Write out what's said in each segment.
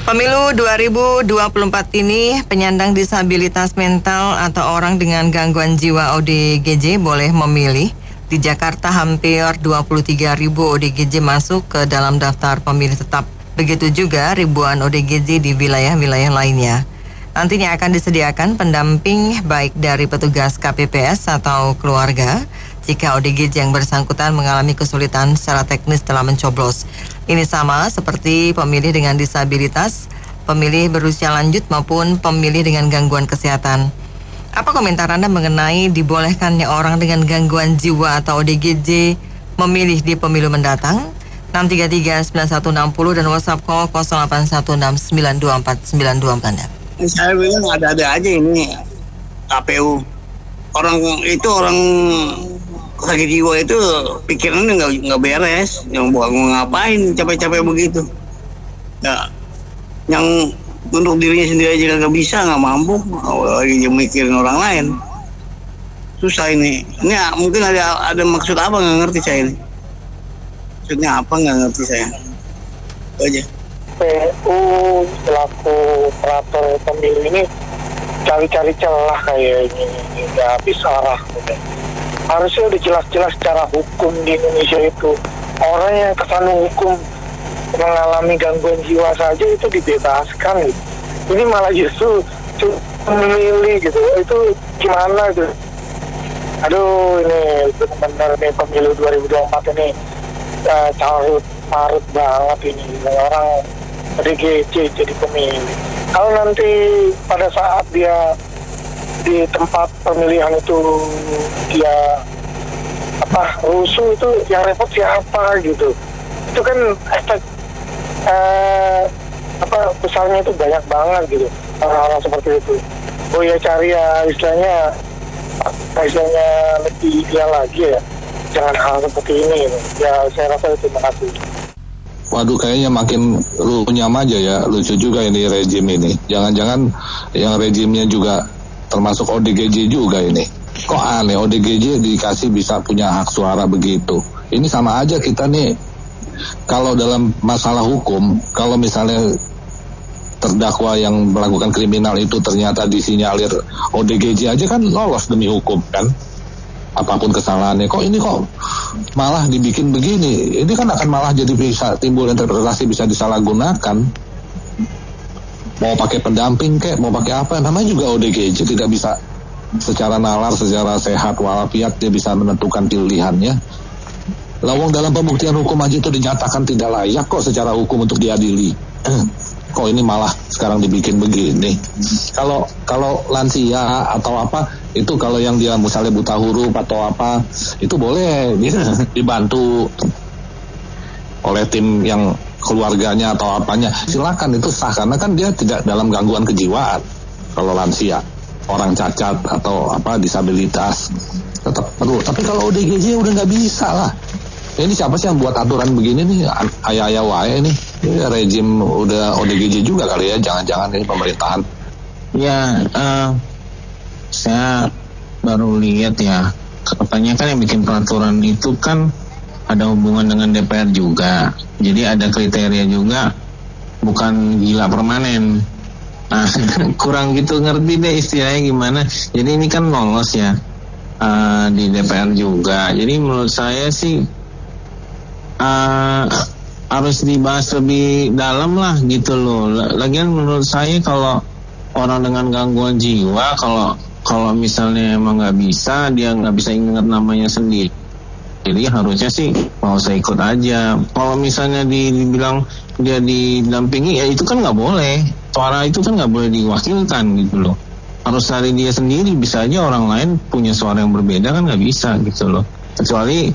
Pemilu 2024 ini penyandang disabilitas mental atau orang dengan gangguan jiwa ODGJ boleh memilih. Di Jakarta hampir 23.000 ODGJ masuk ke dalam daftar pemilih tetap. Begitu juga ribuan ODGJ di wilayah-wilayah lainnya. Nantinya akan disediakan pendamping baik dari petugas KPPS atau keluarga jika ODGJ yang bersangkutan mengalami kesulitan secara teknis dalam mencoblos. Ini sama seperti pemilih dengan disabilitas, pemilih berusia lanjut maupun pemilih dengan gangguan kesehatan. Apa komentar Anda mengenai dibolehkannya orang dengan gangguan jiwa atau ODGJ memilih di pemilu mendatang? 633-9160 dan WhatsApp call 0816924924 Anda. Saya bilang ada-ada aja ini KPU. Orang sakit jiwa itu pikirannya nggak beres, yang mau ngapain capek-capek begitu. Ya, yang untuk dirinya sendiri aja nggak bisa, nggak mampu, lagi mikirin orang lain. Susah ini. Ini mungkin ada maksud apa, nggak ngerti saya ini. Maksudnya apa nggak ngerti saya. Itu aja. PU selaku operator pemilu ini cari-cari celah kayak ini, nggak habis arah. Harusnya udah jelas-jelas secara hukum di Indonesia itu orang yang kesandung hukum mengalami gangguan jiwa saja itu dibebaskan gitu. Ini malah justru memilih gitu, itu gimana gitu. Aduh, ini benar-benar nih pemilu 2024 ini carut banget ini orang ODGJ jadi pemilih. Kalau nanti pada saat dia di tempat pemilihan itu dia rusuh, itu yang repot siapa gitu. Itu kan efek besarnya itu banyak banget gitu orang-orang seperti itu. Oh ya, cari ya istilahnya lebih ideal lagi ya, jangan hal seperti ini gitu. Ya saya rasa itu. Terima kasih. Waduh, kayaknya makin runyam aja ya. Lucu juga ini rejim ini. Jangan-jangan yang rejimnya juga termasuk ODGJ juga ini. Kok aneh, ODGJ dikasih bisa punya hak suara begitu. Ini sama aja kita nih, kalau dalam masalah hukum, kalau misalnya terdakwa yang melakukan kriminal itu ternyata disinyalir ODGJ aja kan lolos demi hukum kan, apapun kesalahannya. Kok ini kok malah dibikin begini? Ini kan akan malah jadi bisa timbul interpretasi, bisa disalahgunakan. Mau pakai pendamping kek, mau pakai apa, namanya juga ODGJ, tidak bisa secara nalar, secara sehat walafiat dia bisa menentukan pilihannya. Lawang dalam pembuktian hukum aja itu dinyatakan tidak layak kok secara hukum untuk diadili. Kok ini malah sekarang dibikin begini? Kalau lansia atau apa, itu kalau yang dia misalnya buta huruf atau apa, itu boleh dibantu oleh tim yang keluarganya atau apanya, silakan, itu sah karena kan dia tidak dalam gangguan kejiwaan. Kalau lansia, orang cacat atau disabilitas tetap perlu. Tapi kalau ODGJ udah nggak bisa lah. Ini siapa sih yang buat aturan begini nih? Ayah wae nih. Ini rejim udah ODGJ juga kali ya, jangan-jangan ini pemerintahan. Ya, saya baru lihat ya, katanya kan yang bikin peraturan itu kan ada hubungan dengan DPR juga. Jadi ada kriteria juga, bukan gila permanen. Nah, kurang gitu ngerti deh istilahnya gimana. Jadi ini kan lolos ya di DPR juga. Jadi menurut saya sih harus dibahas lebih dalam lah gitu loh. Lagian menurut saya kalau orang dengan gangguan jiwa, kalau misalnya emang nggak bisa, dia nggak bisa ingat namanya sendiri, jadi harusnya sih mau saya ikut aja. Kalau misalnya dibilang dia didampingi, ya itu kan nggak boleh. Suara itu kan nggak boleh diwakilkan gitu loh. Harus dari dia sendiri. Bisa aja orang lain punya suara yang berbeda kan nggak bisa gitu loh. Kecuali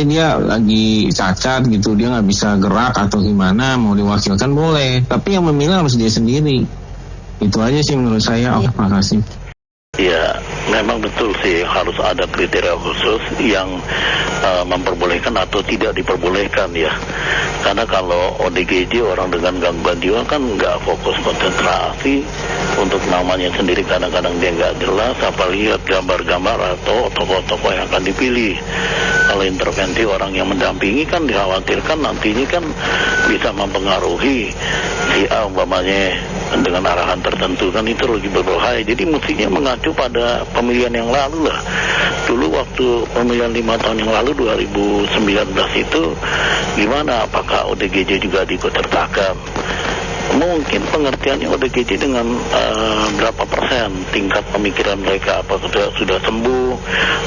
dia lagi cacat gitu, dia nggak bisa gerak atau gimana, mau diwakilkan boleh. Tapi yang memilih harus dia sendiri. Itu aja sih menurut saya. Makasih. Ya, memang betul sih harus ada kriteria khusus yang memperbolehkan atau tidak diperbolehkan ya. Karena kalau ODGJ, orang dengan gangguan jiwa kan nggak fokus konsentrasi untuk namanya sendiri, kadang-kadang dia nggak jelas, apa lihat gambar-gambar atau tokoh-tokoh yang akan dipilih. Kalau intervensi orang yang mendampingi kan dikhawatirkan nantinya kan bisa mempengaruhi si A umpamanya dengan arahan tertentu, kan itu lebih berbahaya. Jadi mestinya mengacu pada pemilihan yang lalu lah. Dulu waktu pemilihan 5 tahun yang lalu 2019 itu gimana, apakah ODGJ juga diikutsertakan? Mungkin pengertiannya ODGJ dengan berapa persen tingkat pemikiran mereka, apa sudah sembuh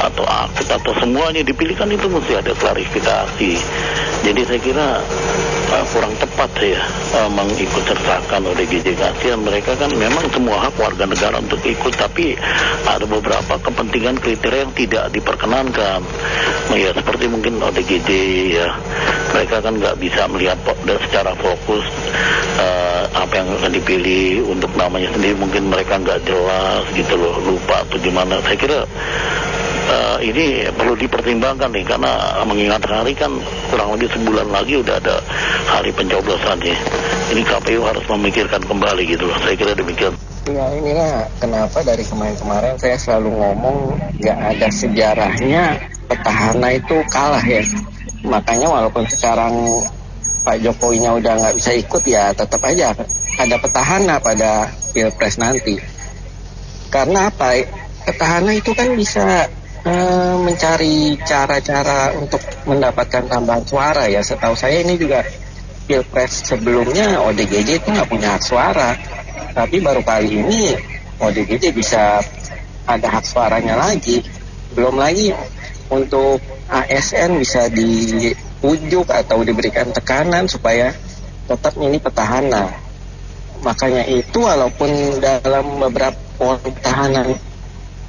atau akut atau semuanya dipilih, kan itu mesti ada klarifikasi. Jadi saya kira kurang tepat ya mengikutsertakan ODGJ. Kasihan mereka, kan memang semua hak warga negara untuk ikut, tapi ada beberapa kepentingan kriteria yang tidak diperkenankan. Ya seperti mungkin ODGJ ya, mereka kan nggak bisa melihat secara fokus apa yang akan dipilih untuk namanya sendiri, mungkin mereka nggak jelas gitu loh, lupa atau gimana. Saya kira ini perlu dipertimbangkan nih, karena mengingat hari kan kurang lebih sebulan lagi udah ada hari pencoblosan ya. Ini KPU harus memikirkan kembali gitu loh, saya kira demikian. Ya inilah kenapa dari kemarin-kemarin saya selalu ngomong nggak ada sejarahnya petahana itu kalah ya. Makanya walaupun sekarang Pak Jokowinya udah nggak bisa ikut, ya tetap aja ada petahana pada Pilpres nanti. Karena apa? Petahana itu kan bisa mencari cara-cara untuk mendapatkan tambahan suara ya. Setahu saya ini juga Pilpres sebelumnya ODGJ itu nggak punya hak suara. Tapi baru kali ini ODGJ bisa ada hak suaranya lagi. Belum lagi untuk ASN bisa dipujuk atau diberikan tekanan supaya tetap milih petahana. Makanya itu walaupun dalam beberapa petahana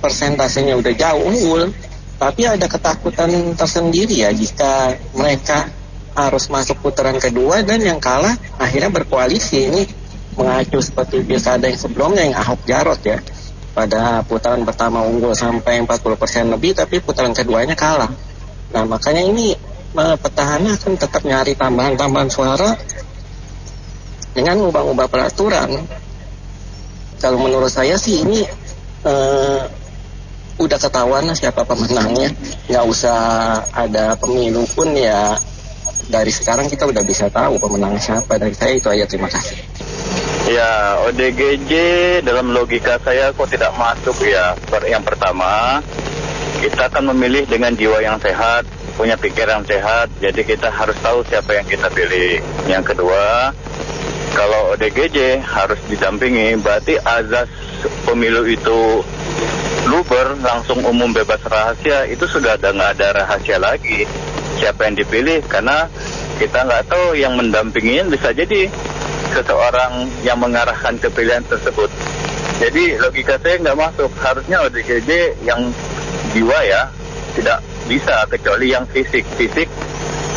persentasenya udah jauh unggul, tapi ada ketakutan tersendiri ya jika mereka harus masuk putaran kedua dan yang kalah akhirnya berkoalisi. Ini mengacu seperti pilkada yang sebelumnya yang Ahok Jarot ya. Pada putaran pertama unggul sampai 40% lebih, tapi putaran keduanya kalah. Nah makanya ini petahana akan tetap nyari tambahan suara dengan ngubah-ngubah peraturan. Kalau menurut saya sih ini udah ketahuan lah siapa pemenangnya. Nggak usah ada pemilu pun ya, dari sekarang kita udah bisa tahu pemenangnya siapa. Dari saya itu aja, terima kasih. Ya, ODGJ dalam logika saya kok tidak masuk ya. Yang pertama, kita akan memilih dengan jiwa yang sehat, punya pikiran sehat, jadi kita harus tahu siapa yang kita pilih. Yang kedua, kalau ODGJ harus didampingi, berarti azas pemilu itu luber, langsung umum bebas rahasia, itu sudah nggak ada rahasia lagi siapa yang dipilih, karena kita nggak tahu yang mendampinginya bisa jadi seseorang yang mengarahkan ke pilihan tersebut. Jadi logika saya nggak masuk. Harusnya ODGJ yang jiwa ya tidak bisa, kecuali yang fisik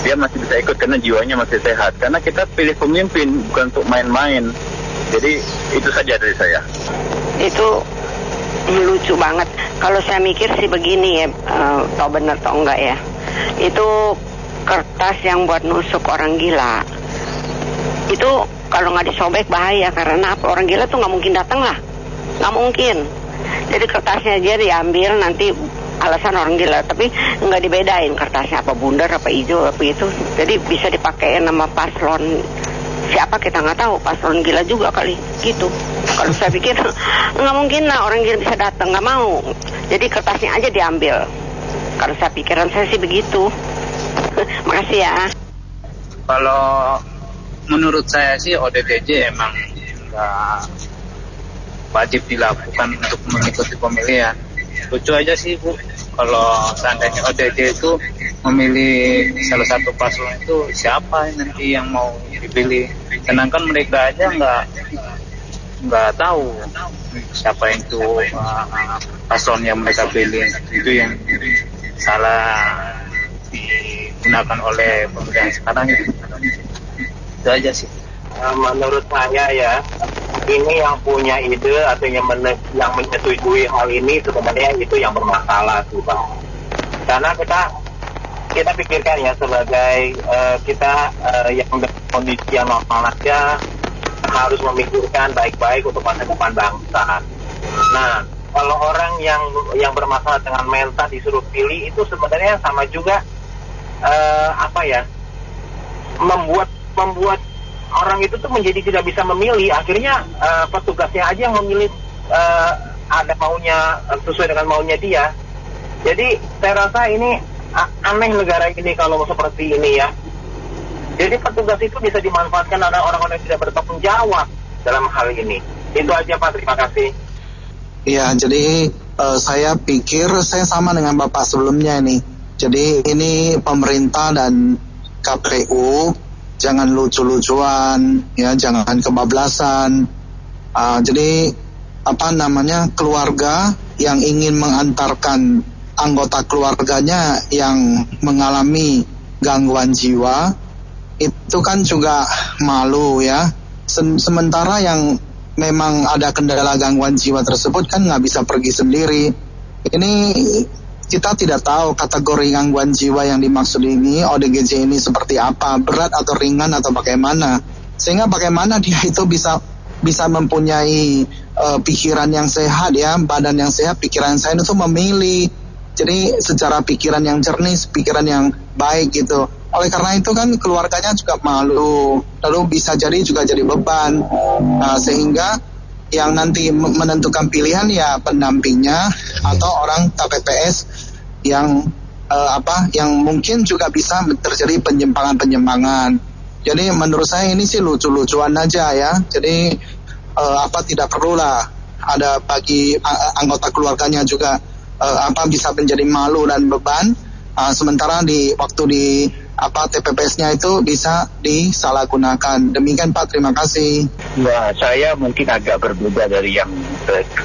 dia masih bisa ikut karena jiwanya masih sehat. Karena kita pilih pemimpin bukan untuk main-main. Jadi itu saja dari saya. Itu lucu banget. Kalau saya mikir sih begini ya, tau benar atau enggak ya, itu kertas yang buat nusuk orang gila. Itu kalau nggak disobek bahaya, karena apa? Orang gila tuh nggak mungkin datang lah, nggak mungkin. Jadi kertasnya aja diambil, nanti alasan orang gila, tapi nggak dibedain kertasnya apa bundar apa hijau apa itu. Jadi bisa dipakai nama paslon siapa kita nggak tahu, paslon gila juga kali gitu. Kalau saya pikir nggak mungkin lah orang gila bisa datang, nggak mau. Jadi kertasnya aja diambil. Kalau saya pikiran saya sih begitu. Makasih ya. Kalau menurut saya sih ODGJ emang nggak wajib dilakukan untuk mengikuti pemilihan. Lucu aja sih Bu, kalau seandainya ODGJ itu memilih salah satu paslon itu siapa nanti yang mau dipilih, sedangkan mereka aja nggak tahu siapa itu paslon yang mereka pilih. Itu yang salah digunakan oleh pemilihan sekarang. Itu aja sih. Menurut saya ya, ini yang punya ide atau yang menyetujui hal ini sebenarnya itu yang bermasalah tuh Bang. Karena kita pikirkan ya sebagai kita yang kondisi yang normal aja harus memikirkan baik-baik untuk masa depan bangsa. Nah, kalau orang yang bermasalah dengan mental disuruh pilih itu sebenarnya sama juga membuat orang itu tuh menjadi tidak bisa memilih. Akhirnya petugasnya aja yang memilih ada maunya sesuai dengan maunya dia. Jadi saya rasa ini aneh negara ini kalau seperti ini ya. Jadi petugas itu bisa dimanfaatkan oleh orang-orang yang tidak bertanggung jawab dalam hal ini. Itu aja Pak, terima kasih. Ya, jadi saya pikir saya sama dengan Bapak sebelumnya ini. Jadi ini pemerintah dan KPU jangan lucu-lucuan, ya, jangan kebablasan. Jadi keluarga yang ingin mengantarkan anggota keluarganya yang mengalami gangguan jiwa itu kan juga malu ya. Sementara yang memang ada kendala gangguan jiwa tersebut kan nggak bisa pergi sendiri. Ini kita tidak tahu kategori gangguan jiwa yang dimaksud ini, ODGJ ini seperti apa, berat atau ringan atau bagaimana. Sehingga bagaimana dia itu bisa mempunyai pikiran yang sehat ya, badan yang sehat, pikiran saya itu memilih. Jadi secara pikiran yang jernih, pikiran yang baik gitu. Oleh karena itu kan keluarganya juga malu, lalu bisa jadi juga jadi beban. Sehingga yang nanti menentukan pilihan ya pendampingnya atau orang KPPS yang yang mungkin juga bisa terjadi penyimpangan. Jadi menurut saya ini sih lucu-lucuan aja ya. Jadi tidak perlulah ada bagi anggota keluarganya juga bisa menjadi malu dan beban. Sementara di waktu di TPPS-nya itu bisa disalahgunakan. Demikian Pak, terima kasih. Ya, saya mungkin agak berbeda dari yang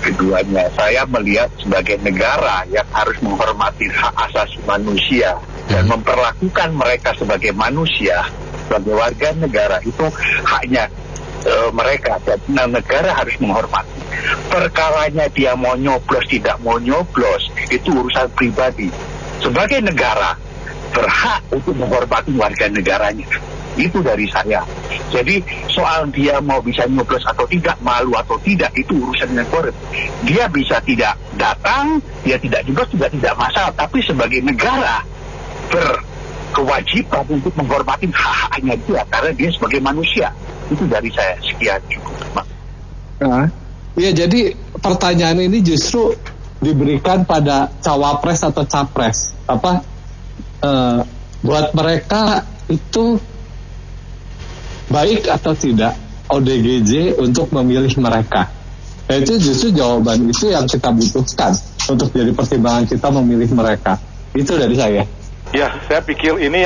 keduanya. Saya melihat sebagai negara yang harus menghormati hak asasi manusia dan memperlakukan mereka sebagai manusia, sebagai warga negara, itu haknya mereka, dan negara harus menghormati. Perkaranya dia mau nyoblos tidak mau nyoblos itu urusan pribadi. Sebagai negara berhak untuk menghormati warga negaranya. Itu dari saya. Jadi soal dia mau bisa nyoblos atau tidak, malu atau tidak, itu urusan negara. Dia bisa tidak datang, dia tidak nyoblos juga tidak masalah. Tapi sebagai negara berkewajiban untuk menghormati hak-haknya dia karena dia sebagai manusia. Itu dari saya. Sekian cukup. Ya, jadi pertanyaan ini justru diberikan pada cawapres atau capres. Buat mereka itu baik atau tidak ODGJ untuk memilih mereka. Itu justru jawaban itu yang kita butuhkan untuk jadi pertimbangan kita memilih mereka. Itu dari saya. Ya, saya pikir ini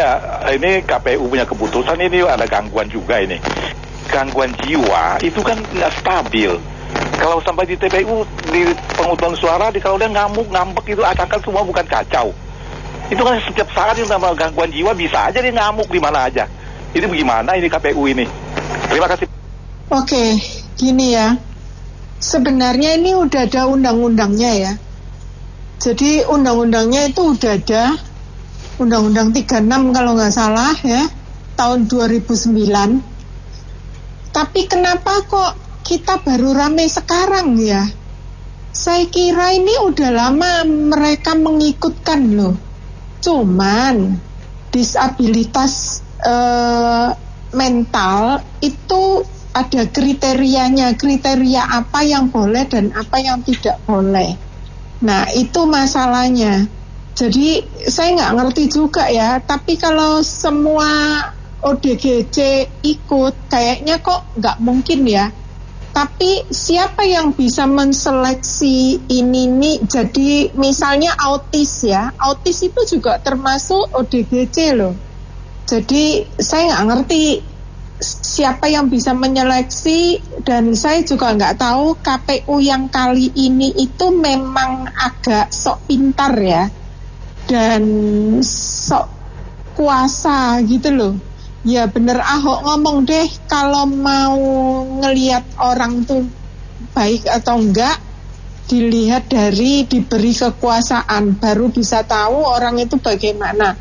KPU punya keputusan, ini ada gangguan juga ini. Gangguan jiwa itu kan nggak stabil. Kalau sampai di TPU, di penghutang suara, kalau dia ngambek itu asalkan semua bukan kacau. Itu kan setiap saat yang sama gangguan jiwa bisa aja dia ngamuk di mana aja. Ini bagaimana ini KPU ini? Terima kasih. Oke, gini ya. Sebenarnya ini udah ada undang-undangnya ya. Jadi undang-undangnya itu udah ada, Undang-Undang 36 kalau nggak salah ya, tahun 2009. Tapi kenapa kok kita baru rame sekarang ya? Saya kira ini udah lama mereka mengikutkan loh. Cuman disabilitas mental itu ada kriterianya, kriteria apa yang boleh dan apa yang tidak boleh. Nah itu masalahnya. Jadi saya nggak ngerti juga ya, tapi kalau semua ODGJ ikut kayaknya kok nggak mungkin ya. Tapi siapa yang bisa menseleksi ini nih? Jadi misalnya autis ya, autis itu juga termasuk ODGJ loh. Jadi saya nggak ngerti siapa yang bisa menyeleksi, dan saya juga nggak tahu KPU yang kali ini itu memang agak sok pintar ya, dan sok kuasa gitu loh. Ya bener Ahok ngomong deh, kalau mau ngelihat orang tuh baik atau enggak dilihat dari diberi kekuasaan, baru bisa tahu orang itu bagaimana.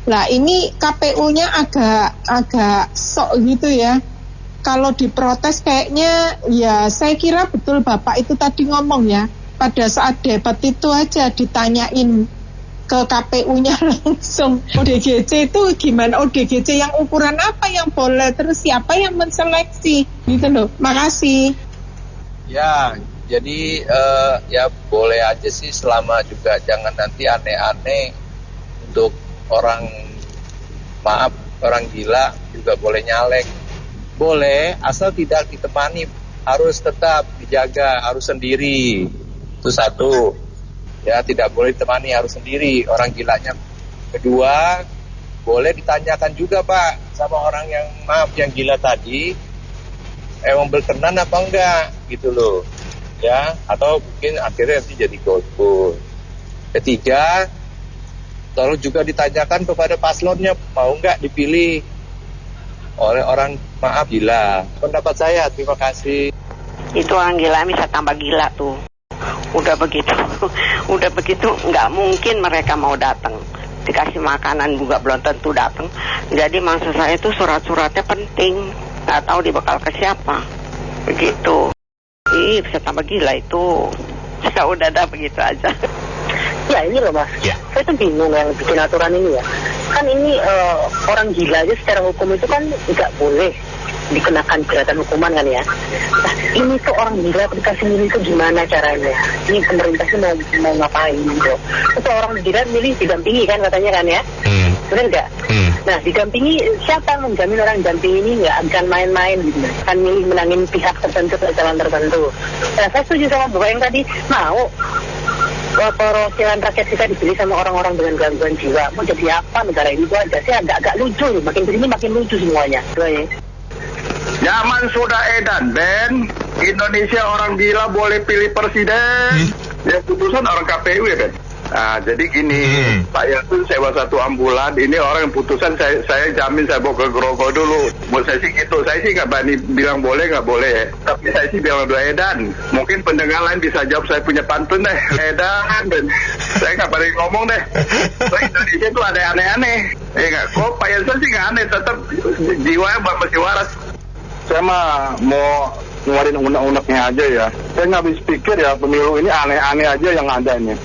Lah ini KPU-nya agak sok gitu ya. Kalau diprotes kayaknya ya saya kira betul Bapak itu tadi ngomong ya, pada saat debat itu aja ditanyain ke KPU-nya langsung. ODGJ itu gimana? ODGJ yang ukuran apa yang boleh? Terus siapa yang menseleksi? Gitu loh. Makasih. Ya, jadi ya boleh aja sih, selama juga jangan nanti aneh-aneh. Untuk orang gila juga boleh nyalek. Boleh, asal tidak ditemani. Harus tetap dijaga, harus sendiri. Itu satu. Ya, tidak boleh ditemani, harus sendiri orang gilanya. Kedua, boleh ditanyakan juga Pak sama orang yang yang gila tadi, emang berkenan apa enggak gitu loh. Ya, atau mungkin akhirnya nanti jadi golput. Ketiga, tolong juga ditanyakan kepada paslonnya, mau enggak dipilih oleh orang gila. Pendapat saya, terima kasih. Itu orang gila bisa tambah gila tuh. Udah begitu nggak mungkin mereka mau datang. Dikasih makanan juga belum tentu datang. Jadi maksud saya itu surat-suratnya penting, nggak tahu dibekal ke siapa. Begitu. Ih, bisa tambah gila itu. Ya udah dah, begitu aja. Ya ini loh Mas, saya tuh bingung yang bikin aturan ini ya. Kan ini orang gila aja secara hukum itu kan nggak boleh dikenakan jeratan hukuman kan ya. Nah ini tuh orang gila dikasih milih itu gimana caranya? Ini pemerintah sih mau ngapain gitu? Itu orang gila milih didampingi kan katanya kan ya? Benar nggak? Nah didampingi, siapa menjamin orang dampingi ini nggak akan main-main gitu? Kan milih menangin pihak tertentu atau calon tertentu. Nah saya setuju sama Bapak yang tadi mau perwakilan rakyat kita dipilih sama orang-orang dengan gangguan jiwa. Mau jadi apa negara ini? Itu aja sih agak lucu. Makin kesini makin lucu semuanya. Zaman sudah edan, Ben. Indonesia orang gila boleh pilih presiden. Ya putusan orang KPU ya, Ben. Nah, jadi gini, Pak Yasin sewa satu ambulan, ini orang yang putusan saya jamin saya bawa ke Grogol dulu. Buat saya sih gitu, saya sih nggak berani bilang boleh nggak boleh, tapi saya sih bilang udah edan. Mungkin pendengar lain bisa jawab, saya punya pantun deh, edan, dan saya nggak berani ngomong deh. Soalnya Indonesia itu ada aneh-aneh, ya nggak? Kok Pak Yasin sih nggak aneh, tetap jiwanya masih waras. Saya mah mau ngeluarin unek-uneknya aja ya. Saya nggak habis pikir ya pemilu ini aneh-aneh aja yang ada ini.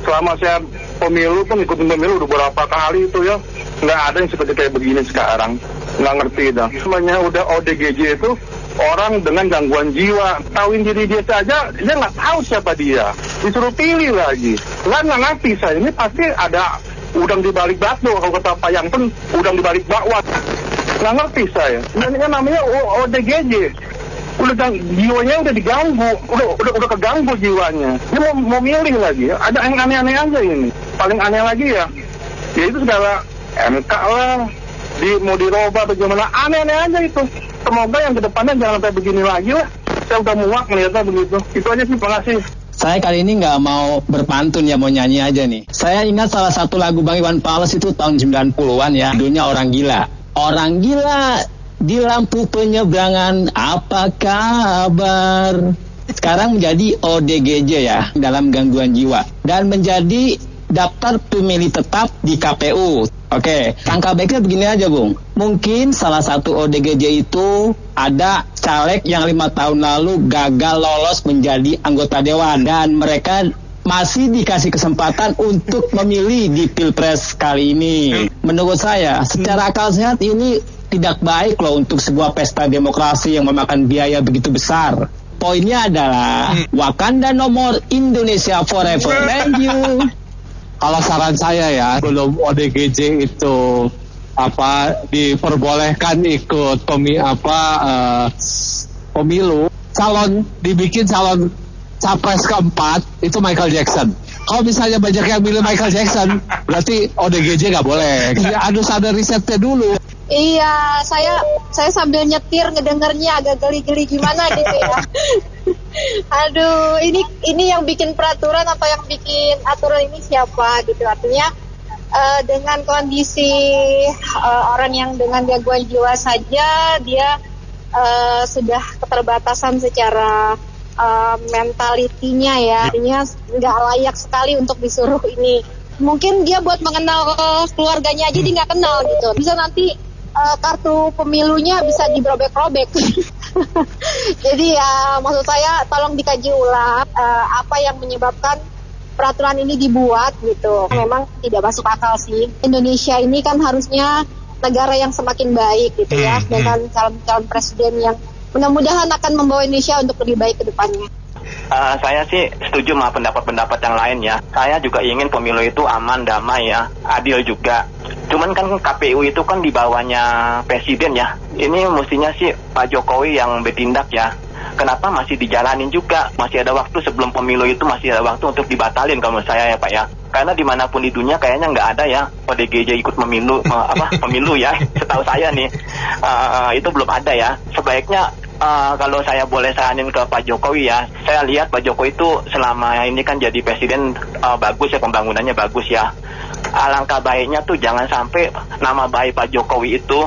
Selama saya pemilu pun ikutin pemilu udah berapa kali itu ya, nggak ada yang seperti kayak begini sekarang, nggak ngerti dah. Semuanya udah ODGJ itu orang dengan gangguan jiwa, tahuin diri dia saja, dia nggak tahu siapa dia, disuruh pilih lagi, nggak ngerti saya. Ini pasti ada udang di balik batu, kalau kata Pak Yang pun udang di balik bakwan, nggak ngerti saya. Ini namanya ODGJ. Udah jiwanya udah diganggu, udah keganggu jiwanya. Dia mau milih lagi, ada yang aneh-aneh aja ini. Paling aneh lagi ya itu segala MK lah, mau dirubah bagaimana, aneh-aneh aja itu. Semoga yang kedepannya jangan sampai begini lagi lah. Saya udah muak melihatnya begitu. Itu aja sih, makasih. Saya kali ini nggak mau berpantun ya, mau nyanyi aja nih. Saya ingat salah satu lagu Bang Iwan Fals itu tahun 90-an ya, judulnya Orang Gila. Orang gila di lampu penyeberangan, apa kabar? Sekarang menjadi ODGJ ya, dalam gangguan jiwa, dan menjadi daftar pemilih tetap di KPU. Oke, sangka baiknya begini aja Bung. Mungkin salah satu ODGJ itu ada caleg yang 5 tahun lalu gagal lolos menjadi anggota dewan, dan mereka masih dikasih kesempatan untuk memilih di Pilpres kali ini. Menurut saya, secara akal sehat ini tidak baik loh untuk sebuah pesta demokrasi yang memakan biaya begitu besar. Poinnya adalah Wakanda no more, Indonesia forever. Thank you. Kalau saran saya ya, belum ODGJ itu diperbolehkan ikut pemilu, dibikin calon capres keempat itu Michael Jackson. Kalau misalnya banyak yang milih Michael Jackson, berarti ODGJ nggak boleh. Harus ada risetnya dulu. Iya, saya sambil nyetir ngedengernya agak geli-geli gimana gitu ya. Aduh, ini yang bikin peraturan apa yang bikin aturan ini siapa gitu. Artinya dengan kondisi orang yang dengan gangguan jiwa saja dia sudah keterbatasan secara mentalitinya ya. Artinya nggak layak sekali untuk disuruh ini. Mungkin dia buat mengenal keluarganya aja dia nggak kenal gitu. Bisa nanti kartu pemilunya bisa dirobek-robek. Jadi ya maksud saya tolong dikaji ulang apa yang menyebabkan peraturan ini dibuat gitu. Memang tidak masuk akal sih. Indonesia ini kan harusnya negara yang semakin baik gitu ya, dengan calon-calon presiden yang mudah-mudahan akan membawa Indonesia untuk lebih baik ke depannya. Saya sih setuju sama pendapat-pendapat yang lain ya. Saya juga ingin pemilu itu aman, damai ya, adil juga. Cuman kan KPU itu kan di bawahnya presiden ya. Ini mestinya sih Pak Jokowi yang bertindak ya. Kenapa masih dijalanin juga? Masih ada waktu sebelum pemilu itu, masih ada waktu untuk dibatalin kalau menurut saya ya Pak ya. Karena dimanapun di dunia kayaknya nggak ada ya ODGJ ikut pemilu pemilu ya. Setahu saya nih itu belum ada ya. Sebaiknya kalau saya boleh saranin ke Pak Jokowi ya, saya lihat Pak Jokowi itu selama ini kan jadi presiden bagus ya, pembangunannya bagus ya. Alangkah baiknya tuh jangan sampai nama baik Pak Jokowi itu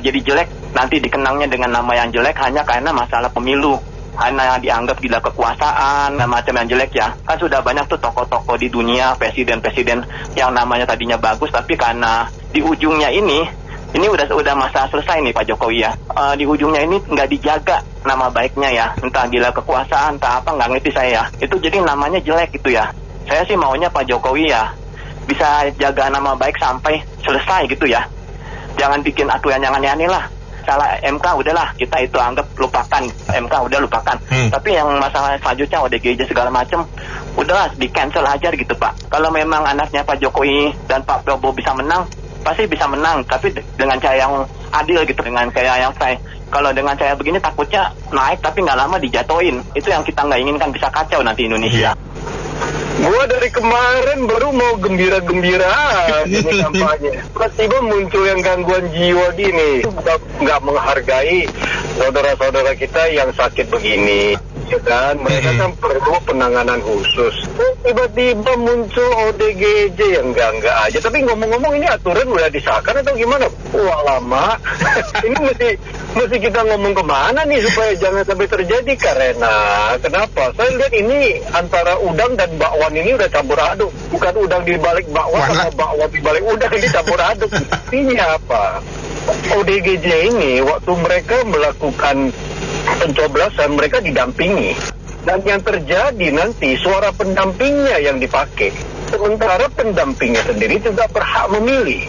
jadi jelek, nanti dikenangnya dengan nama yang jelek hanya karena masalah pemilu. Hanya dianggap gila kekuasaan, macam yang jelek ya. Kan sudah banyak tuh tokoh-tokoh di dunia, presiden-presiden yang namanya tadinya bagus, tapi karena di ujungnya ini udah masa selesai nih Pak Jokowi ya. Di ujungnya ini nggak dijaga nama baiknya ya. Entah gila kekuasaan, entah apa, nggak ngerti saya ya. Itu jadi namanya jelek gitu ya. Saya sih maunya Pak Jokowi ya bisa jaga nama baik sampai selesai gitu ya. Jangan bikin aturan yang aneh-aneh lah. Salah MK udahlah, kita itu anggap lupakan. MK udah lupakan. Tapi yang masalah selanjutnya ODGJ segala macam udahlah di cancel aja gitu Pak. Kalau memang anaknya Pak Jokowi dan Pak Prabowo bisa menang, pasti bisa menang, tapi dengan cara yang adil gitu, dengan cara yang fair. Kalau dengan cara begini takutnya naik tapi nggak lama dijatuhin. Itu yang kita nggak inginkan, bisa kacau nanti Indonesia. Gua dari kemarin baru mau gembira-gembira ini kampanye. Tiba-tiba muncul yang gangguan jiwa gini. Nggak menghargai saudara-saudara kita yang sakit begini. Ya kan, mereka kan perlu penanganan khusus. Tiba-tiba muncul ODGJ yang enggak aja. Tapi ngomong-ngomong ini aturan udah disahkan atau gimana? Wah lama. Ini mesti kita ngomong kemana nih supaya jangan sampai terjadi? Karena kenapa? Saya lihat ini antara udang dan bakwan ini udah campur aduk. Bukan udang di balik bakwan atau bakwan di balik udang, ini campur aduk. Artinya apa? ODGJ ini waktu mereka melakukan pencoblosan mereka didampingi, dan yang terjadi nanti suara pendampingnya yang dipakai, sementara pendampingnya sendiri juga berhak memilih.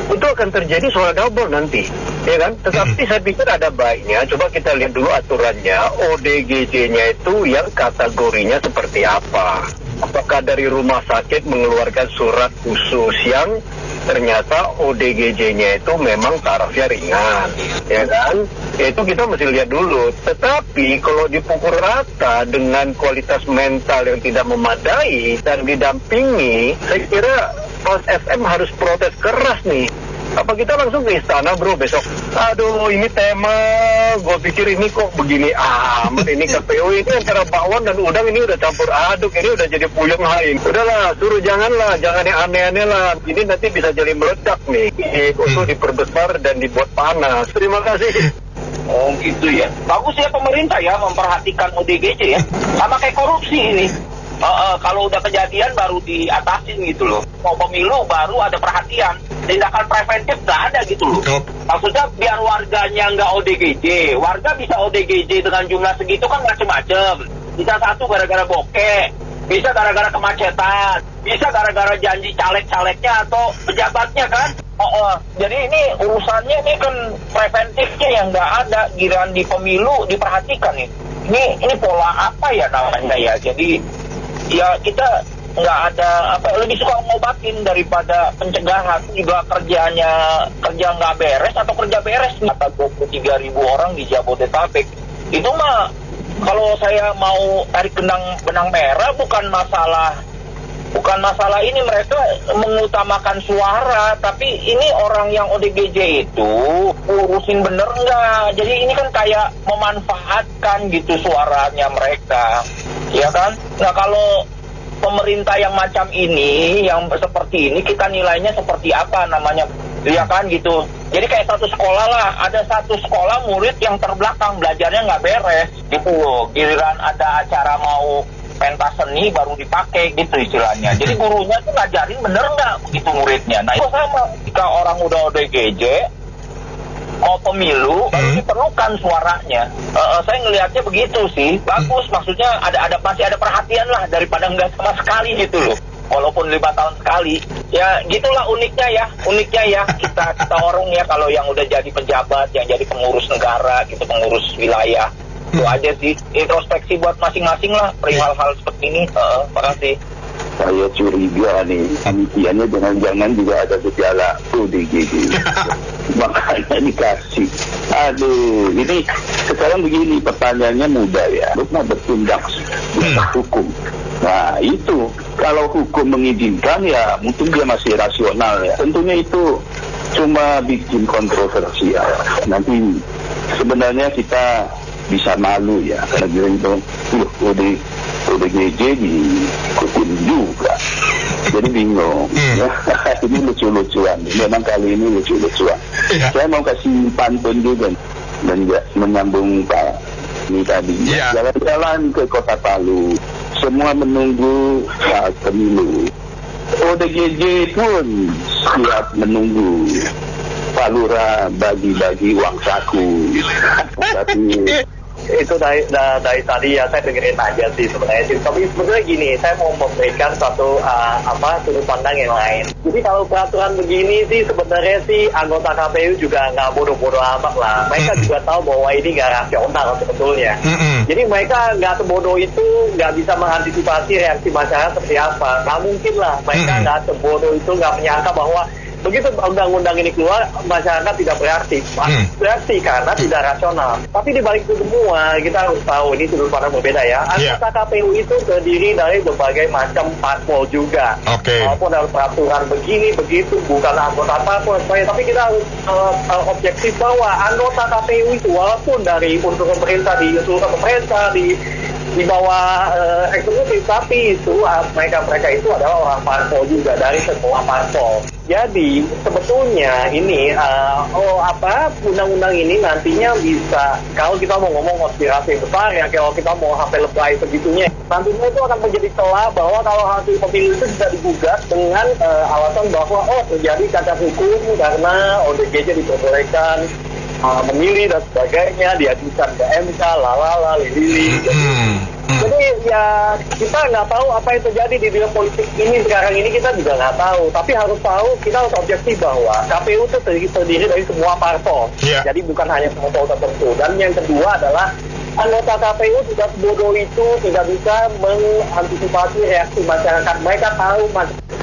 Itu akan terjadi suara double nanti, ya kan? Tetapi saya pikir ada baiknya coba kita lihat dulu aturannya, ODGJ-nya itu yang kategorinya seperti apa. Apakah dari rumah sakit mengeluarkan surat khusus yang ternyata ODGJ-nya itu memang tarafnya ringan, ya kan? Itu kita mesti lihat dulu. Tetapi kalau dipukul rata dengan kualitas mental yang tidak memadai dan didampingi, saya kira Pos FM harus protes keras nih. Apa kita langsung ke istana bro besok? Aduh ini tema, gue pikir ini kok begini amat. Ini KPU ini antara bakwan dan udang ini udah campur aduk, ini udah jadi puyeng lain. Udahlah, suruh jangan yang aneh-aneh lah. Ini nanti bisa jadi meledak nih. Untuk diperbesar dan dibuat panas. Terima kasih. Oh gitu ya. Bagus ya pemerintah ya memperhatikan ODGJ ya. Sama kayak korupsi ini. Kalau udah kejadian baru diatasin gitu loh. Mau pemilu baru ada perhatian. Tindakan preventif nggak ada gitu loh. Maksudnya biar warganya nggak ODGJ. Warga bisa ODGJ dengan jumlah segitu kan macem-macem. Bisa satu gara-gara bokeh, bisa gara-gara kemacetan, bisa gara-gara janji caleg-calegnya atau pejabatnya kan. Jadi ini urusannya ini kan preventifnya yang nggak ada. Giliran di pemilu diperhatikan nih. Ini pola apa ya namanya ya. Jadi ya kita nggak ada lebih suka ngobatin daripada pencegahan. Juga kerja nggak beres atau kerja beres. Kata 23.000 orang di Jabodetabek itu mah kalau saya mau tarik benang merah bukan masalah ini mereka mengutamakan suara, tapi ini orang yang ODGJ itu urusin bener nggak. Jadi ini kan kayak memanfaatkan gitu suaranya mereka, ya kan? Nah kalau pemerintah yang macam ini, yang seperti ini, kita nilainya seperti apa namanya, ya kan gitu. Jadi kayak satu sekolah lah, ada satu sekolah murid yang terbelakang belajarnya nggak beres gitu loh. Giliran ada acara mau pentas seni baru dipakai gitu istilahnya. Jadi gurunya tuh ngajarin bener nggak begitu muridnya. Nah itu sama, jika orang udah ODGJ mau pemilu baru diperlukan suaranya. Saya ngelihatnya begitu sih, bagus, maksudnya masih ada perhatian lah daripada nggak sama sekali gitu loh. Walaupun 5 tahun sekali, ya gitulah uniknya ya kita orang ya kalau yang udah jadi pejabat, yang jadi pengurus negara gitu, pengurus wilayah, itu aja sih, introspeksi buat masing-masing lah perihal hal seperti ini. Makasih. Saya curiga nih, panitia-nya jangan-jangan juga ada gejala ODGJ. Makanya dikasih. Aduh, ini sekarang begini, pertanyaannya mudah ya. Lupa bertindak hukum. Nah itu, kalau hukum mengizinkan ya mungkin dia masih rasional ya. Tentunya itu cuma bikin kontroversial. Nanti sebenarnya kita bisa malu ya, karena itu ODGJ diikutin juga. Jadi bingung ya. Ini lucu-lucuan. Memang kali ini lucu-lucuan. Saya mau kasih pantun juga dan menyambung Pak ini tadi. Jalan-jalan ke Kota Palu, semua menunggu saat pemilu. ODGJ pun siap menunggu. Pak Lurah bagi-bagi uang saku. Tapi itu dari tadi ya saya dengerin aja sih sebenarnya sih. Tapi sebenarnya gini, saya mau memberikan satu sudut pandang yang lain. Jadi kalau peraturan begini sih sebenarnya sih anggota KPU juga nggak bodoh-bodoh amat lah. Mereka juga tahu bahwa ini nggak rasional sebetulnya. Jadi mereka nggak sebodoh itu, nggak bisa mengantisipasi reaksi masyarakat seperti apa. Nggak mungkin lah mereka nggak sebodoh itu, nggak menyangka bahwa begitu undang-undang ini keluar, masyarakat tidak bereaksi. Bereaksi karena tidak rasional. Tapi di balik itu semua, kita harus tahu ini sudut pandang berbeda ya. Anggota KPU itu terdiri dari berbagai macam parpol juga. Walaupun ada peraturan begini, begitu, bukan anggota parpol, tapi kita harus objektif bahwa anggota KPU itu walaupun dari unsur pemerintah, di unsur pemerintah, di bawah eksekutif, tapi itu mereka itu adalah orang parpol juga dari semua parpol. Jadi sebetulnya ini undang-undang ini nantinya bisa, kalau kita mau ngomong konspirasi besar ya, kalau kita mau sampai lebay segitunya, nantinya itu akan menjadi celah bahwa kalau hasil pemilu itu bisa digugat dengan alasan bahwa terjadi cacat hukum karena ODGJ diperbolehkan memilih dan sebagainya, diajukan ke MK, lili. Jadi ya kita nggak tahu apa yang terjadi di dunia politik ini sekarang ini, kita juga nggak tahu. Tapi harus tahu, kita harus objektif bahwa KPU itu terdiri dari semua parpol. Jadi bukan hanya parpol tertentu. Dan yang kedua adalah anggota KPU tidak sebodoh itu, tidak bisa mengantisipasi reaksi masyarakat. Mereka tahu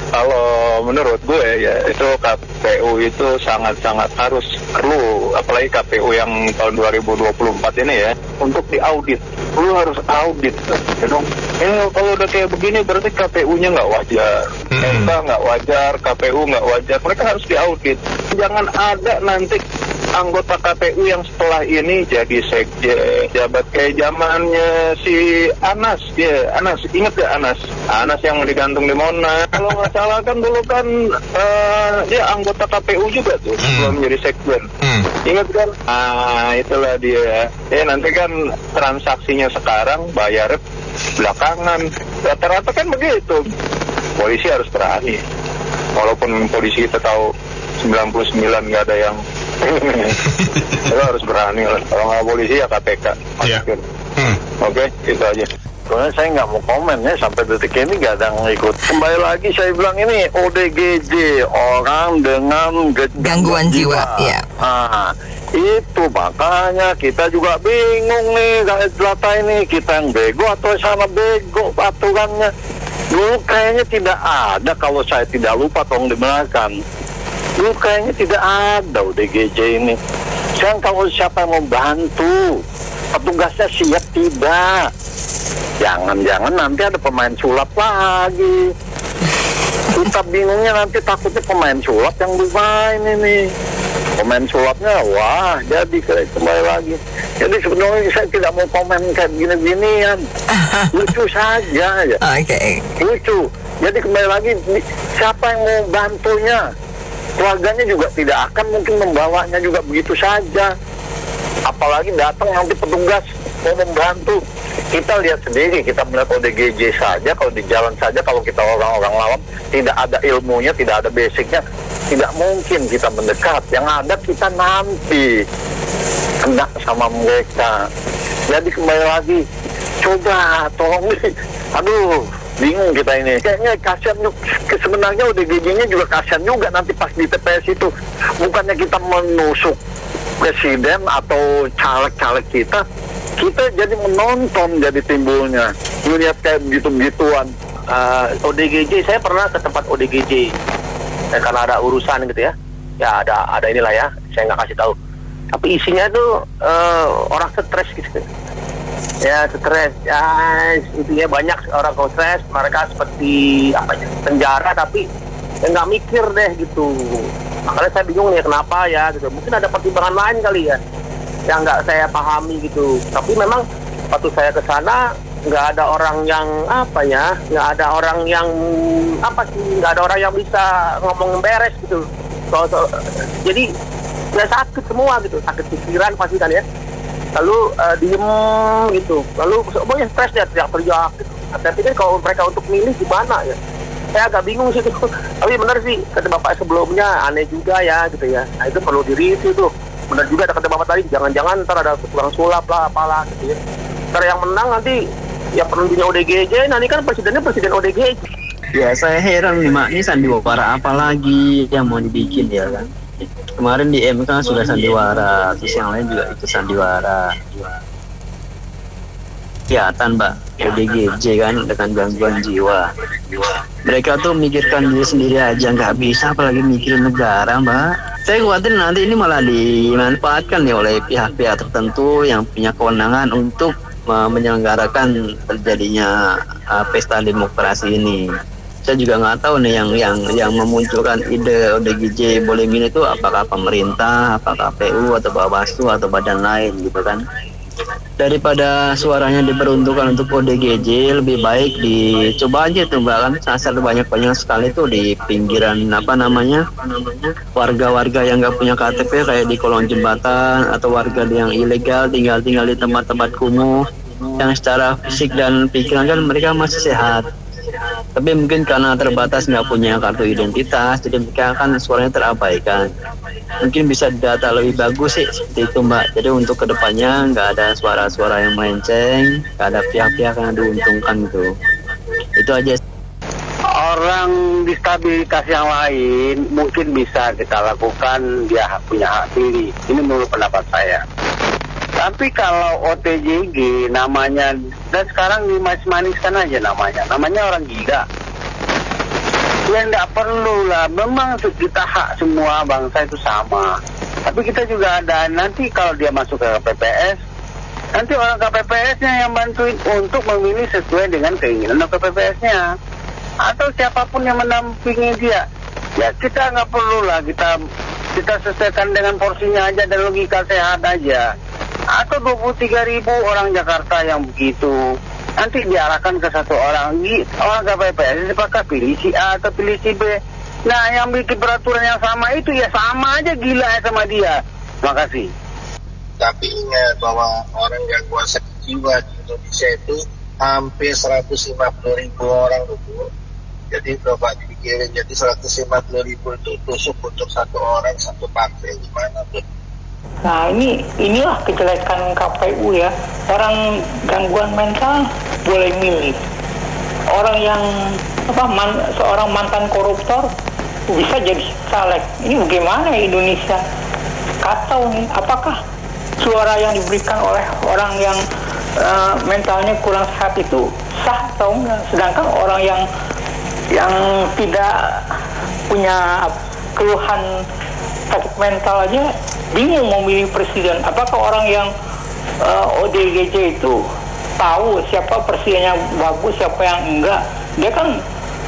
kalau menurut gue ya itu KPU itu sangat-sangat harus perlu, apalagi KPU yang tahun 2024 ini ya, untuk diaudit. Lu harus audit ya dong. Kalau udah kayak begini berarti KPU-nya nggak wajar, MK nggak wajar, KPU nggak wajar. Mereka harus diaudit. Jangan ada nanti anggota KPU yang setelah ini jadi sekjen, jabat kayak zamannya si Anas. Anas, inget gak Anas? Anas yang digantung di Monas. Kalau nggak salah kan dulu kan dia anggota KPU juga tuh sebelum menjadi sekjen. Ingat kan? Itulah dia. Nanti kan transaksinya sekarang bayar belakangan. Rata-rata kan begitu. Polisi harus berani. Walaupun polisi kita tahu 99 nggak ada yang lo harus berani lah. Kalau nggak polisi ya KPK. Oke, itu aja. Soalnya saya nggak mau komen ya, sampai detik ini nggak ada yang ikut. Kembali lagi saya bilang ini ODGJ, orang dengan gangguan jiwa. Ya. Itu makanya kita juga bingung nih data ini, kita yang bego atau sama bego aturannya. Dulu kayaknya tidak ada, kalau saya tidak lupa tolong dibenarkan. Dulu kayaknya tidak ada ODGJ ini. Sekarang kalau siapa yang mau bantu, petugasnya siap tidak. Jangan-jangan nanti ada pemain sulap lagi. Kita bingungnya nanti takutnya pemain sulap yang bermain ini. Pemain sulapnya, wah jadi kembali lagi. Jadi sebenarnya saya tidak mau komen kayak gini-ginian. Lucu saja ya. Lucu. Jadi kembali lagi, siapa yang mau bantunya? Keluarganya juga tidak akan mungkin membawanya juga begitu saja. Apalagi datang nanti petugas mau membantu. Kita lihat sendiri, kita melihat ODGJ saja, kalau di jalan saja, kalau kita orang-orang awam tidak ada ilmunya, tidak ada basicnya, Tidak mungkin kita mendekat. Yang ada kita nanti kena sama mereka. Jadi kembali lagi, coba tolong nih. Aduh, bingung kita ini. Kayaknya kasihan juga. Sebenarnya ODGJ-nya juga kasihan juga nanti pas di TPS itu. Bukannya kita menusuk presiden atau caleg-caleg kita jadi menonton jadi timbulnya. Melihat kayak begitu-begituan. ODGJ, saya pernah ke tempat ODGJ. Karena ada urusan gitu ya. Ya ada inilah ya, saya nggak kasih tahu. Tapi isinya tuh orang stres gitu. Ya stres, ya intinya banyak orang stres, mereka seperti penjara tapi ya nggak mikir deh gitu. Makanya saya bingung nih kenapa ya gitu. Mungkin ada pertimbangan lain kali ya yang nggak saya pahami gitu. Tapi memang waktu saya ke sana nggak ada orang yang nggak ada orang yang nggak ada orang yang bisa ngomong beres gitu. Jadi ya sakit semua gitu, sakit pikiran pasti kan ya. Lalu diem gitu, lalu pokoknya stres dia teriak-teriak gitu. Tapi kan kalau mereka untuk milih gimana ya? Saya agak bingung sih tuh. Tapi benar sih kata bapak sebelumnya, aneh juga ya gitu ya. Nah itu perlu direview tuh. Benar juga ada kata bapak tadi, jangan-jangan ntar ada tukang sulap lah apalah gitu ya. Ntar yang menang nanti yang penunjuknya ODGJ, nah ini kan presidennya presiden ODGJ. Ya saya heran nih Mak, ini sandiwara apa lagi yang mau dibikin ya kan? Kemarin di MK sudah sandiwara, terus yang lain juga itu sandiwara. Kelihatan Mbak, ODGJ kan dengan gangguan jiwa. Mereka tuh mikirkan diri sendiri aja nggak bisa, apalagi mikirin negara Mbak. Saya khawatir nanti ini malah dimanfaatkan nih oleh pihak-pihak tertentu yang punya kewenangan untuk menyelenggarakan terjadinya pesta demokrasi ini. Saya juga nggak tahu nih yang memunculkan ide ODGJ boleh milih itu apakah pemerintah, apakah KPU atau Bawaslu atau badan lain gitu kan. Daripada suaranya diperuntukkan untuk ODGJ, lebih baik dicoba aja tuh Mbak kan, sasar banyak sekali tuh di pinggiran warga-warga yang nggak punya KTP kayak di kolong jembatan, atau warga yang ilegal tinggal di tempat-tempat kumuh yang secara fisik dan pikiran kan mereka masih sehat. Tapi mungkin karena terbatas nggak punya kartu identitas, jadi mereka kan suaranya terabaikan. Mungkin bisa data lebih bagus sih seperti itu Mbak. Jadi untuk kedepannya nggak ada suara-suara yang melenceng, nggak ada pihak-pihak yang diuntungkan gitu. Itu aja. Orang disabilitas yang lain mungkin bisa kita lakukan, dia punya hak pilih. Ini menurut pendapat saya. Tapi kalau OTGJ namanya, dan sekarang dimanis-maniskan aja namanya orang gila. Ya tidak perlu lah, memang kita hak semua bangsa itu sama. Tapi kita juga ada, nanti kalau dia masuk ke KPPS, nanti orang KPPS-nya yang bantuin untuk memilih sesuai dengan keinginan KPPS-nya. Atau siapapun yang mendampingi dia. Ya kita nggak perlu lah, kita sesuaikan dengan porsinya aja dan logika sehat aja. Atau 23.000 orang Jakarta yang begitu, nanti diarahkan ke satu orang KPPS, apakah pilih si A atau pilih si B. Nah yang bikin peraturan yang sama itu ya sama aja gila ya sama dia. Terima kasih. Tapi ingat bahwa orang gangguan jiwa di Indonesia itu hampir 150.000 orang dulu. Jadi coba dipikirin, jadi 150.000 itu tusuk untuk satu orang, satu partai, gimana tuh? Nah inilah kejelekan KPU ya. Orang gangguan mental boleh milih. Orang yang seorang mantan koruptor bisa jadi caleg. Ini bagaimana ya Indonesia? Kacau nih. Apakah suara yang diberikan oleh orang yang mentalnya kurang sehat itu sah atau enggak? Sedangkan orang yang tidak punya keluhan sakit mental aja bingung mau milih presiden. Apakah orang yang ODGJ itu tahu siapa presidennya bagus, siapa yang enggak?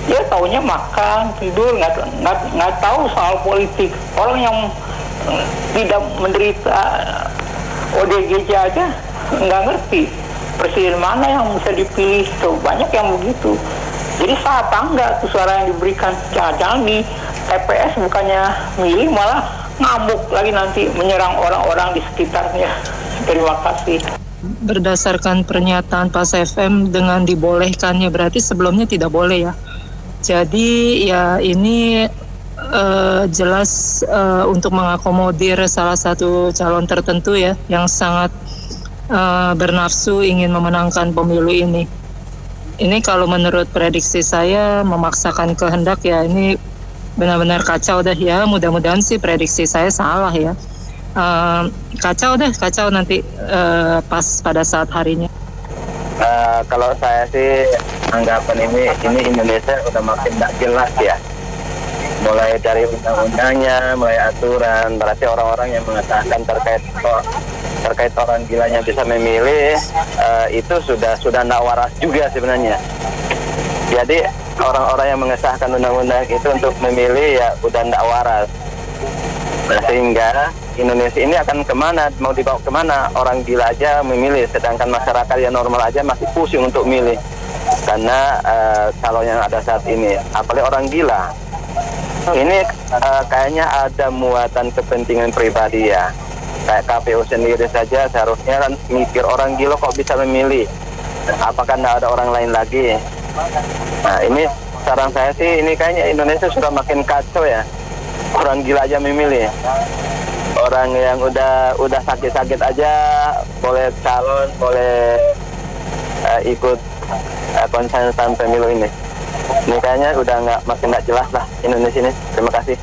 Dia taunya makan, tidur, nggak tahu soal politik. Orang yang tidak menderita ODGJ aja nggak ngerti presiden mana yang bisa dipilih. Tuh banyak yang begitu. Jadi sah apa enggak tuh suara yang diberikan? Jangan-jangan di TPS bukannya milih malah ngamuk lagi nanti menyerang orang-orang di sekitarnya. Terima kasih. Berdasarkan pernyataan Pas FM dengan dibolehkannya berarti sebelumnya tidak boleh ya. Jadi ya ini jelas untuk mengakomodir salah satu calon tertentu ya yang sangat bernafsu ingin memenangkan pemilu ini. Ini kalau menurut prediksi saya memaksakan kehendak ya, ini benar-benar kacau dah ya. Mudah-mudahan sih prediksi saya salah ya. Kacau nanti pas pada saat harinya. Kalau saya sih anggapan ini Indonesia udah makin tidak jelas ya. Mulai dari undang-undangnya, mulai aturan, berarti orang-orang yang mengatakan terkait orang gilanya bisa memilih, itu sudah tidak waras juga sebenarnya. Jadi orang-orang yang mengesahkan undang-undang itu untuk memilih ya udah tidak waras. Nah, sehingga Indonesia ini akan kemana, mau dibawa kemana? Orang gila aja memilih, sedangkan masyarakat yang normal aja masih pusing untuk milih. Karena calon yang ada saat ini, apalagi orang gila, ini kayaknya ada muatan kepentingan pribadi ya. Kayak KPU sendiri saja seharusnya kan mikir orang gila kok bisa memilih. Apakah tidak ada orang lain lagi? Nah ini saran saya sih, ini kayaknya Indonesia sudah makin kacau ya. Orang gila aja memilih. Orang yang udah sakit-sakit aja boleh calon, boleh ikut konsensus pemilu ini. Ini kayaknya udah makin nggak jelas lah Indonesia ini. Terima kasih.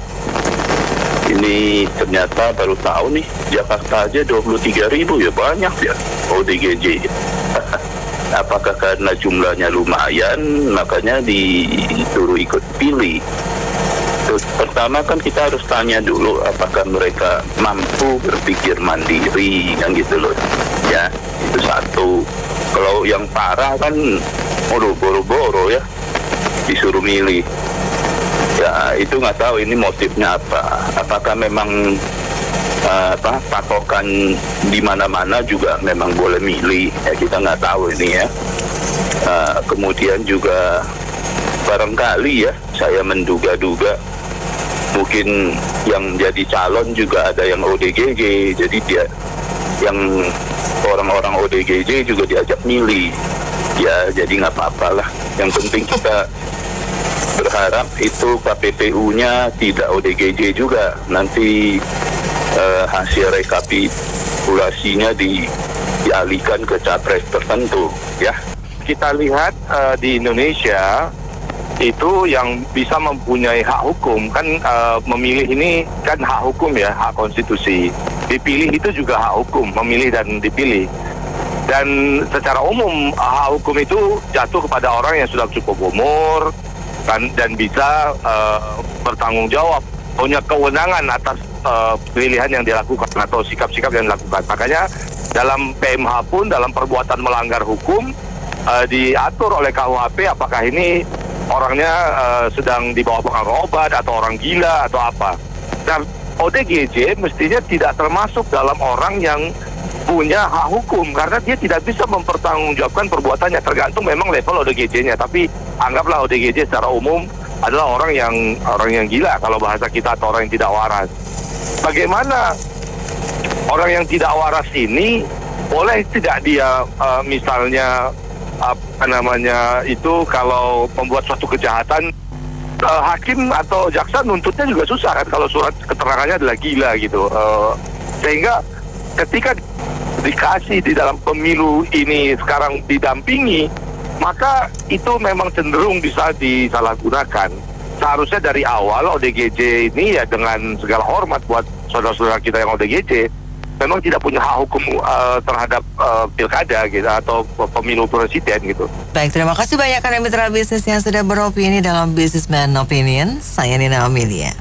Ini ternyata baru tahu nih, Jakarta aja 23.000 ya, banyak ya ODGJ. Apakah karena jumlahnya lumayan makanya disuruh ikut pilih? Pertama kan kita harus tanya dulu apakah mereka mampu berpikir mandiri kan gitu loh ya, itu satu. Kalau yang parah kan boro-boro ya disuruh milih ya, itu nggak tahu ini motifnya apa. Apakah memang patokan di mana-mana juga memang boleh milih ya, kita nggak tahu ini ya. Kemudian juga barangkali ya saya menduga-duga mungkin yang jadi calon juga ada yang ODGJ, jadi dia yang orang-orang ODGJ juga diajak milih ya, jadi nggak apa-apa lah. Yang penting kita berharap itu KPPU-nya tidak ODGJ juga, nanti hasil rekapitulasinya dialihkan ke capres tertentu ya. Kita lihat di Indonesia itu yang bisa mempunyai hak hukum kan, memilih ini kan hak hukum ya, hak konstitusi. Dipilih itu juga hak hukum, memilih dan dipilih. Dan secara umum hak hukum itu jatuh kepada orang yang sudah cukup umur dan bisa bertanggung jawab, punya kewenangan atas pilihan yang dilakukan atau sikap-sikap yang dilakukan. Makanya dalam PMH pun, dalam perbuatan melanggar hukum, diatur oleh KUHP apakah ini orangnya sedang di bawah pengaruh obat atau orang gila atau apa. Dan ODGJ mestinya tidak termasuk dalam orang yang punya hak hukum karena dia tidak bisa mempertanggungjawabkan perbuatannya, tergantung memang level ODGJ-nya. Tapi anggaplah ODGJ secara umum adalah orang yang gila kalau bahasa kita, atau orang yang tidak waras. Bagaimana orang yang tidak waras ini boleh tidak dia misalnya itu kalau membuat suatu kejahatan, hakim atau jaksa nuntutnya juga susah kan kalau surat keterangannya adalah gila gitu. Sehingga ketika dikasih di dalam pemilu ini sekarang didampingi, maka itu memang cenderung bisa disalahgunakan. Seharusnya dari awal ODGJ ini ya, dengan segala hormat buat saudara-saudara kita yang ODGJ, memang tidak punya hak hukum terhadap pilkada gitu atau pemilu presiden gitu. Baik, terima kasih banyak karena mitra bisnis yang sudah beropini dalam Businessman Opinion. Saya Nina Amelia.